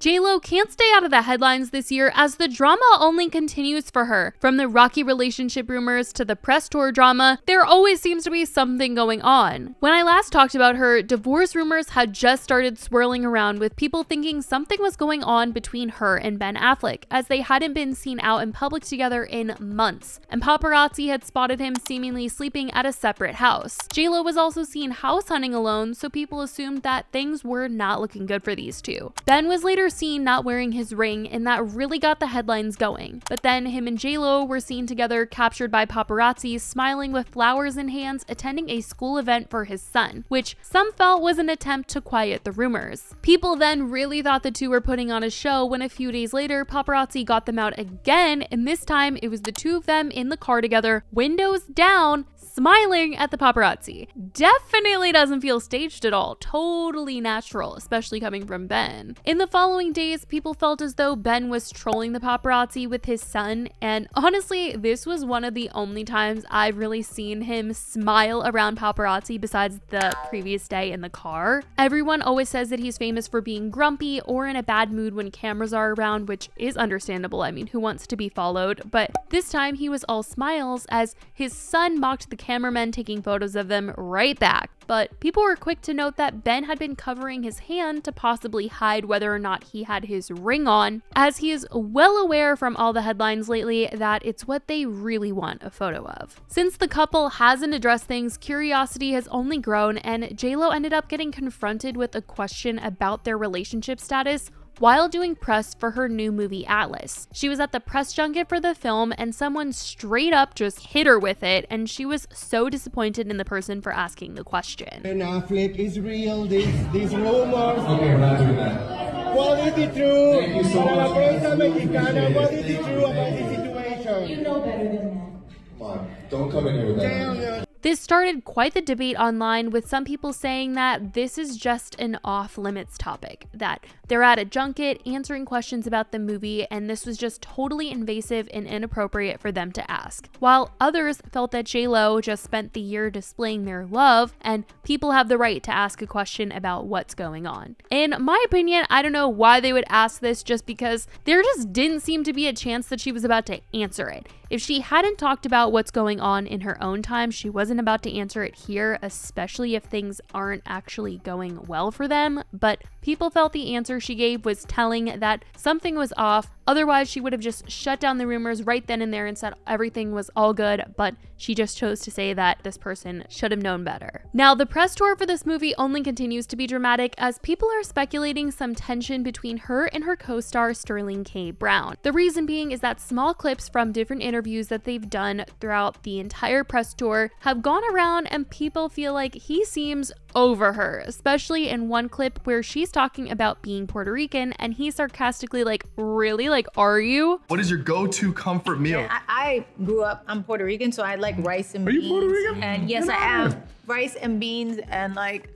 JLO can't stay out of the headlines this year as the drama only continues for her. From the rocky relationship rumors to the press tour drama, there always seems to be something going on. When I last talked about her, divorce rumors had just started swirling around, with people thinking something was going on between her and Ben Affleck, as they hadn't been seen out in public together in months, and paparazzi had spotted him seemingly sleeping at a separate house. JLO was also seen house hunting alone, so people assumed that things were not looking good for these two. Ben was later seen not wearing his ring, and that really got the headlines going. But then him and JLO were seen together, captured by paparazzi, smiling with flowers in hands, attending a school event for his son, which some felt was an attempt to quiet the rumors. People then really thought the two were putting on a show when a few days later, paparazzi got them out again, and this time it was the two of them in the car together, windows down, smiling at the paparazzi. Definitely doesn't feel staged at all. Totally natural, especially coming from Ben. In the following days, people felt as though Ben was trolling the paparazzi with his son, and honestly, this was one of the only times I've really seen him smile around paparazzi besides the previous day in the car. Everyone always says that he's famous for being grumpy or in a bad mood when cameras are around, which is understandable. I mean, who wants to be followed? But this time he was all smiles as his son mocked the cameramen taking photos of them right back. But people were quick to note that Ben had been covering his hand to possibly hide whether or not he had his ring on, as he is well aware from all the headlines lately that it's what they really want a photo of. Since the couple hasn't addressed things, curiosity has only grown, and JLO ended up getting confronted with a question about their relationship status while doing press for her new movie Atlas. She was at the press junket for the film, and someone straight up just hit her with it, and she was so disappointed in the person for asking the question. And Affleck is real, these rumors. Okay, we're not doing that. What is it true? Thank you so much. What is it true about this situation? You know better than that. Come on, don't come in here with that. This started quite the debate online, with some people saying that this is just an off-limits topic, that they're at a junket answering questions about the movie and this was just totally invasive and inappropriate for them to ask, while others felt that JLO just spent the year displaying their love and people have the right to ask a question about what's going on. In my opinion, I don't know why they would ask this, just because there just didn't seem to be a chance that she was about to answer it. If she hadn't talked about what's going on in her own time, she wasn't about to answer it here, especially if things aren't actually going well for them. But people felt the answer she gave was telling that something was off. Otherwise, she would have just shut down the rumors right then and there and said everything was all good, but she just chose to say that this person should have known better. Now, the press tour for this movie only continues to be dramatic, as people are speculating some tension between her and her co-star Sterling K. Brown. The reason being is that small clips from different interviews that they've done throughout the entire press tour have gone around, and people feel like he seems over her, especially in one clip where she's talking about being Puerto Rican and he's sarcastically like, really? Like, are you? What is your go-to comfort meal? I grew up, I'm Puerto Rican, so I like rice and beans. Are you Puerto Rican? And yes, I am. Rice and beans and like,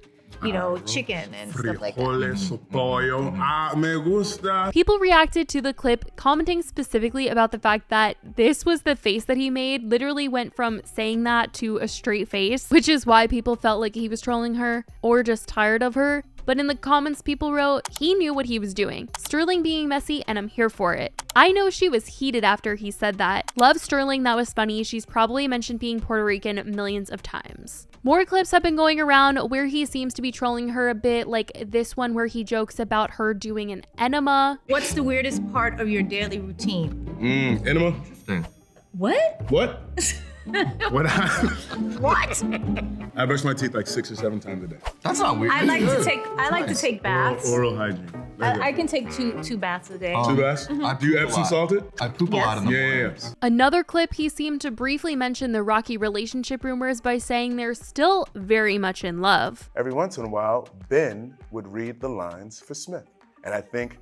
you know, chicken and stuff like that. Me gusta. People reacted to the clip, commenting specifically about the fact that this was the face that he made, literally went from saying that to a straight face, which is why people felt like he was trolling her or just tired of her. But in the comments, people wrote, he knew what he was doing. Sterling being messy, and I'm here for it. I know she was heated after he said that. Love Sterling, that was funny. She's probably mentioned being Puerto Rican millions of times. More clips have been going around where he seems to be trolling her a bit, like this one where he jokes about her doing an enema. What's the weirdest part of your daily routine? Enema? What? What? What? What? I brush my teeth like 6 or 7 times a day. That's not weird. I like to take baths. Oral hygiene. I can take two baths a day. 2 baths? Do you Epsom salt it? I poop a lot in the morning. Yeah. Another clip, he seemed to briefly mention the rocky relationship rumors by saying they're still very much in love. Every once in a while, Ben would read the lines for Smith. And I think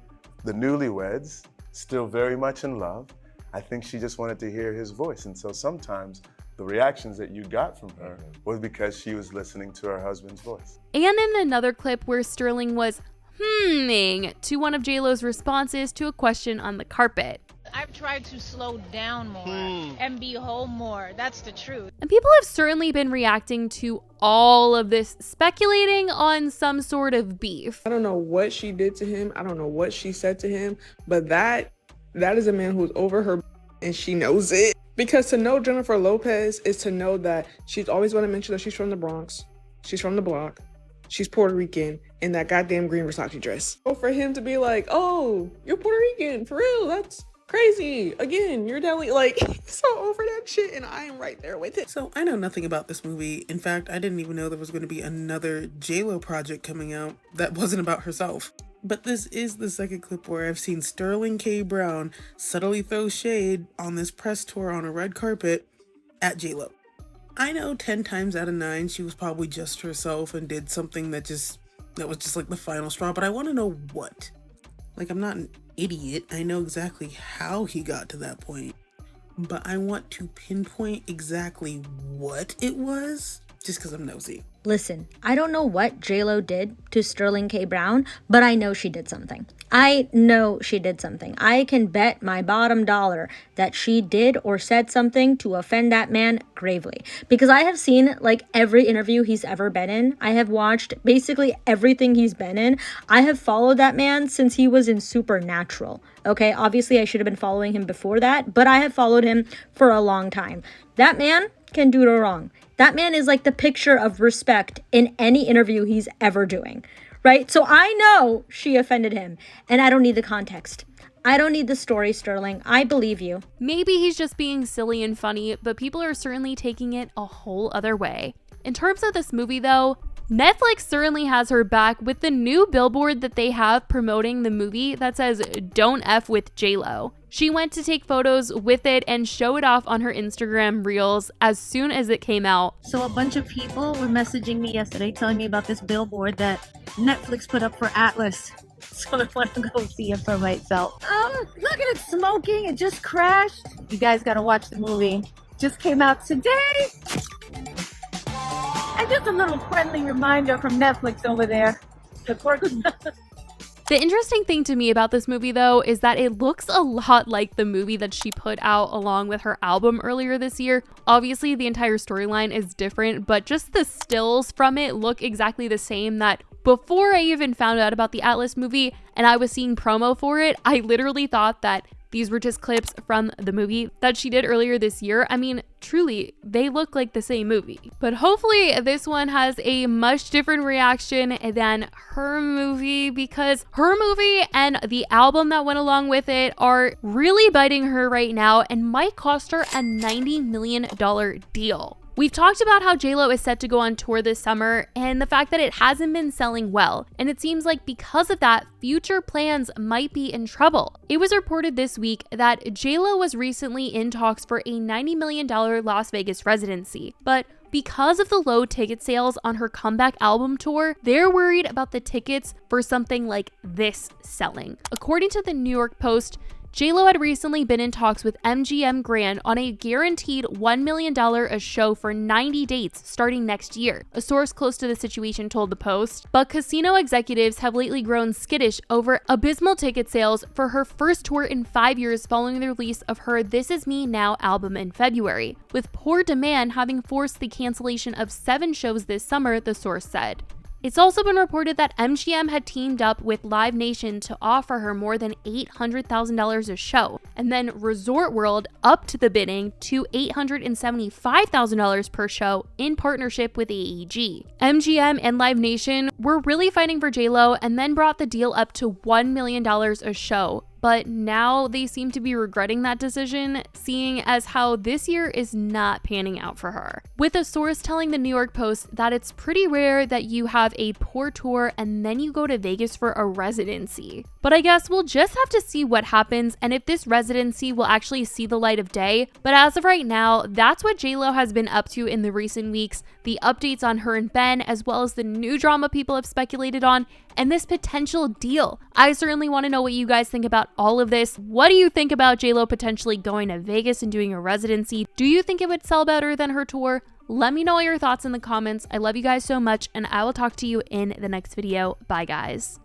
the newlyweds, still very much in love, I think she just wanted to hear his voice. And so sometimes the reactions that you got from her was because she was listening to her husband's voice. And in another clip where Sterling was to one of JLo's responses to a question on the carpet. I've tried to slow down more and be home more. That's the truth. And people have certainly been reacting to all of this, speculating on some sort of beef. I don't know what she did to him. I don't know what she said to him, but that is a man who's over her and she knows it. Because to know Jennifer Lopez is to know that she's always going to mention that she's from the Bronx, she's from the block, she's Puerto Rican, in that goddamn green Versace dress. So for him to be like, oh, you're Puerto Rican, for real, that's crazy. Again, you're definitely like so over that shit, and I am right there with it. So I know nothing about this movie. In fact, I didn't even know there was going to be another JLO project coming out that wasn't about herself. But this is the second clip where I've seen Sterling K. Brown subtly throw shade on this press tour on a red carpet at JLO. I know 10 times out of 9 she was probably just herself and did something that was just like the final straw, but I want to know what. Like, I'm not an idiot. I know exactly how he got to that point, but I want to pinpoint exactly what it was just because I'm nosy. Listen, I don't know what JLo did to Sterling K. Brown, but I know she did something. I know she did something. I can bet my bottom dollar that she did or said something to offend that man gravely. Because I have seen like every interview he's ever been in. I have watched basically everything he's been in. I have followed that man since he was in Supernatural. Okay, obviously I should have been following him before that, but I have followed him for a long time. That man can do no wrong. That man is like the picture of respect in any interview he's ever doing, right? So I know she offended him, and I don't need the context. I don't need the story, Sterling. I believe you. Maybe he's just being silly and funny, but people are certainly taking it a whole other way. In terms of this movie, though, Netflix certainly has her back with the new billboard that they have promoting the movie that says, "Don't F with JLo." She went to take photos with it and show it off on her Instagram Reels as soon as it came out. So a bunch of people were messaging me yesterday telling me about this billboard that Netflix put up for Atlas. So I want to go see it for myself. Look at it smoking. It just crashed. You guys got to watch the movie. Just came out today. And just a little friendly reminder from Netflix over there. The interesting thing to me about this movie, though, is that it looks a lot like the movie that she put out along with her album earlier this year. Obviously, the entire storyline is different, but just the stills from it look exactly the same. That before I even found out about the Atlas movie and I was seeing promo for it, I literally thought that these were just clips from the movie that she did earlier this year. I mean, truly, they look like the same movie. But hopefully this one has a much different reaction than her movie, because her movie and the album that went along with it are really biting her right now and might cost her a $90 million deal. We've talked about how JLo is set to go on tour this summer and the fact that it hasn't been selling well, and it seems like because of that, future plans might be in trouble. It was reported this week that JLo was recently in talks for a $90 million Las Vegas residency, but because of the low ticket sales on her comeback album tour, they're worried about the tickets for something like this selling. According to the New York Post, JLo had recently been in talks with MGM Grand on a guaranteed $1 million a show for 90 dates starting next year, a source close to the situation told the Post. But casino executives have lately grown skittish over abysmal ticket sales for her first tour in 5 years following the release of her This Is Me Now album in February, with poor demand having forced the cancellation of 7 shows this summer, the source said. It's also been reported that MGM had teamed up with Live Nation to offer her more than $800,000 a show, and then Resort World upped the bidding to $875,000 per show in partnership with AEG. MGM and Live Nation were really fighting for JLo and then brought the deal up to $1 million a show. But now they seem to be regretting that decision, seeing as how this year is not panning out for her. With a source telling the New York Post that it's pretty rare that you have a poor tour and then you go to Vegas for a residency. But I guess we'll just have to see what happens and if this residency will actually see the light of day. But as of right now, that's what JLo has been up to in the recent weeks, the updates on her and Ben, as well as the new drama people have speculated on, and this potential deal. I certainly want to know what you guys think about all of this. What do you think about JLo potentially going to Vegas and doing a residency? Do you think it would sell better than her tour? Let me know your thoughts in the comments. I love you guys so much, and I will talk to you in the next video. Bye, guys.